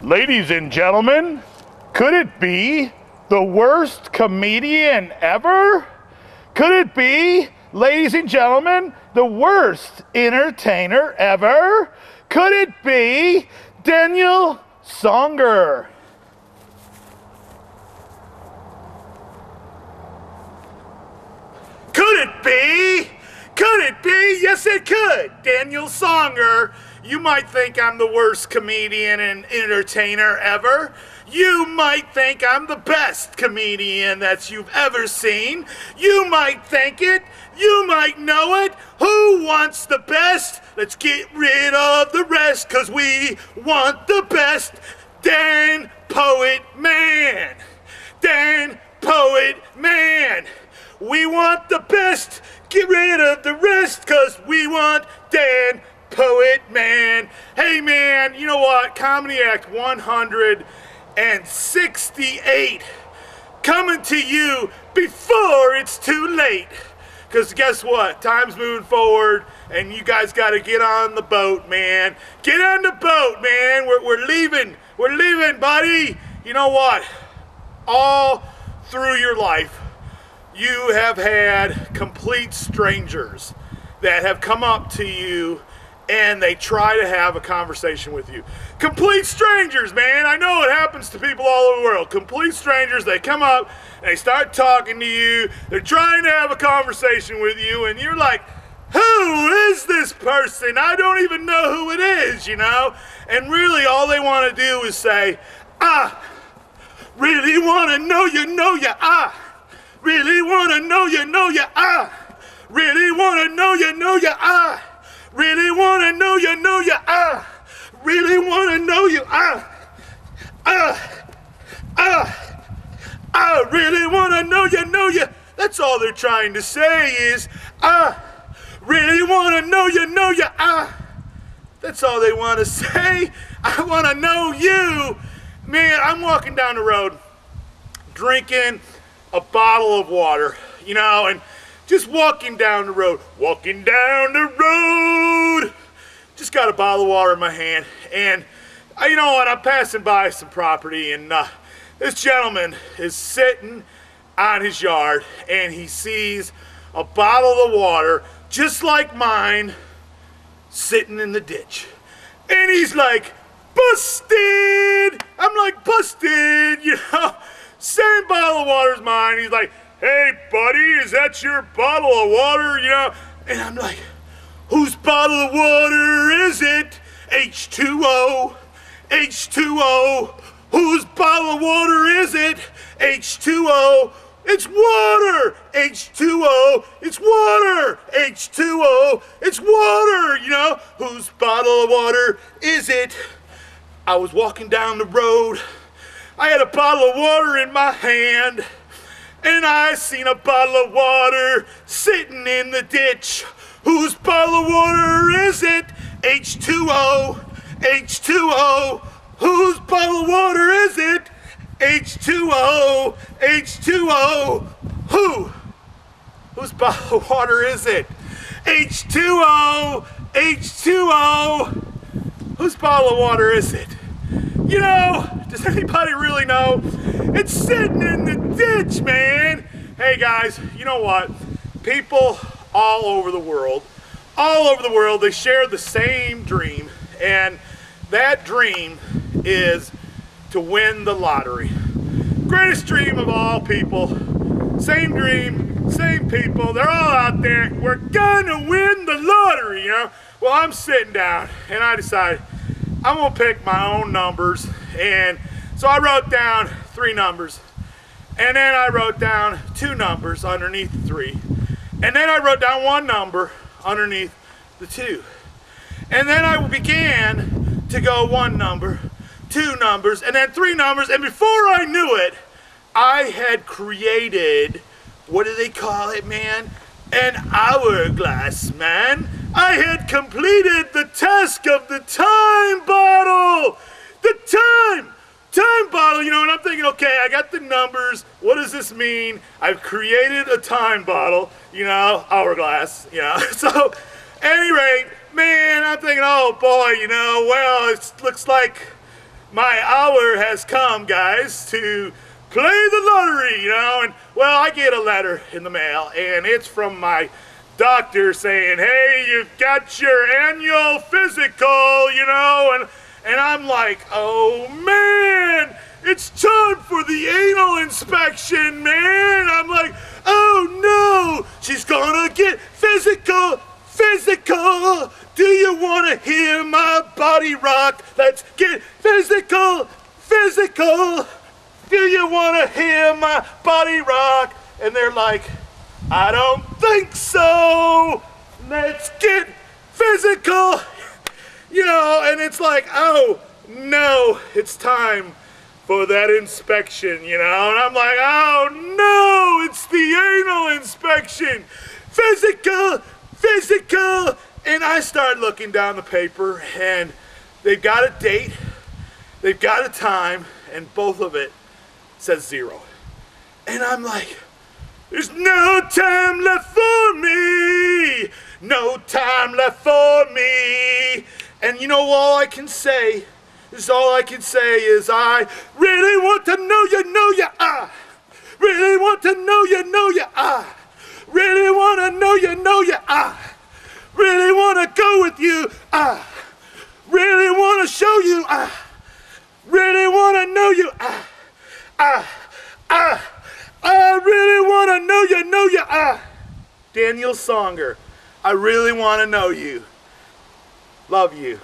Ladies and gentlemen, could it be the worst comedian ever? Could it be, ladies and gentlemen, the worst entertainer ever? Could it be Daniel Songer? Could it be? Could it be? Yes, it could. Daniel Songer. You might think I'm the worst comedian and entertainer ever. You might think I'm the best comedian that you've ever seen. You might think it. You might know it. Who wants the best? Let's get rid of the rest, 'cause we want the best. Dan Poet Man. Dan Poet Man. We want the best. Get rid of the rest, 'cause we want Dan Poet Man. Hey man, you know what? Comedy Act 168 coming to you before it's too late. Because guess what? Time's moving forward and you guys got to get on the boat, man. Get on the boat, man. We're leaving. We're leaving, buddy. You know what? All through your life, you have had complete strangers that have come up to you and they try to have a conversation with you. Complete strangers, man. I know it happens to people all over the world. Complete strangers, they come up, and they start talking to you. They're trying to have a conversation with you, and you're like, who is this person? I don't even know who it is, you know? And really, all they want to do is say, really want to know you, really want to know you, really want to know you, really want to know you, really want to know you, really want to know you. That's all they're trying to say is, really want to know you, That's all they want to say. I want to know you. Man, I'm walking down the road, drinking a bottle of water, you know, and just walking down the road, just got a bottle of water in my hand, and you know what, I'm passing by some property, and this gentleman is sitting on his yard, and he sees a bottle of water, just like mine, sitting in the ditch, and he's like, busted! I'm like, busted, you know, same bottle of water as mine. He's like, hey buddy, is that your bottle of water, you know? And I'm like, whose bottle of water is it? H2O, H2O. Whose bottle of water is it? H2O. It's water, H2O. It's water, H2O. It's water, you know? Whose bottle of water is it? I was walking down the road. I had a bottle of water in my hand, and I seen a bottle of water sitting in the ditch. Whose bottle of water is it? H2O, H2O. Whose bottle of water is it? H2O, H2O. Whose bottle of water is it? H2O, H2O. Whose bottle of water is it? You know, does anybody really know? It's sitting in the ditch, man. Hey guys, you know what? People all over the world, they share the same dream, and that dream is to win the lottery. Greatest dream of all people. Same dream, same people, they're all out there. We're gonna win the lottery, you know? Well, I'm sitting down, and I decided I'm gonna pick my own numbers, and so I wrote down 3 numbers, and then I wrote down 2 numbers underneath the 3, and then I wrote down 1 number underneath the 2, and then I began to go 1 number, 2 numbers, and then 3 numbers, and before I knew it, I had created, what do they call it, man? An hourglass, man. I had completed the task of the time bottle. The time bottle, you know, and I'm thinking, okay, I got the numbers. What does this mean? I've created a time bottle, you know, hourglass, you know. So, at any rate, man, I'm thinking, oh boy, you know, well, it looks like my hour has come, guys, to play the lottery, And, well, I get a letter in the mail, and it's from my doctor saying, hey, you've got your annual physical, and I'm like, oh, man, it's time for the anal inspection, man. I'm like, oh, no, she's gonna get physical. Do you want to hear my body rock? Let's get physical. Do you want to hear my body rock? And they're like, I don't think so. Let's get physical. And it's like, oh, no, it's time for that inspection, And I'm like, oh, no, it's the anal inspection. Physical. And I start looking down the paper, and they've got a date, they've got a time, and both of it says 0. And I'm like, there's no time left for me. No time left for me. And all I can say is I really want to know you, I really want to know you, I really want to know you, I really want to go with you, I really want to show you, I really want to know you, I really want to know you, I Daniel Songer, I really want to know you. Love you.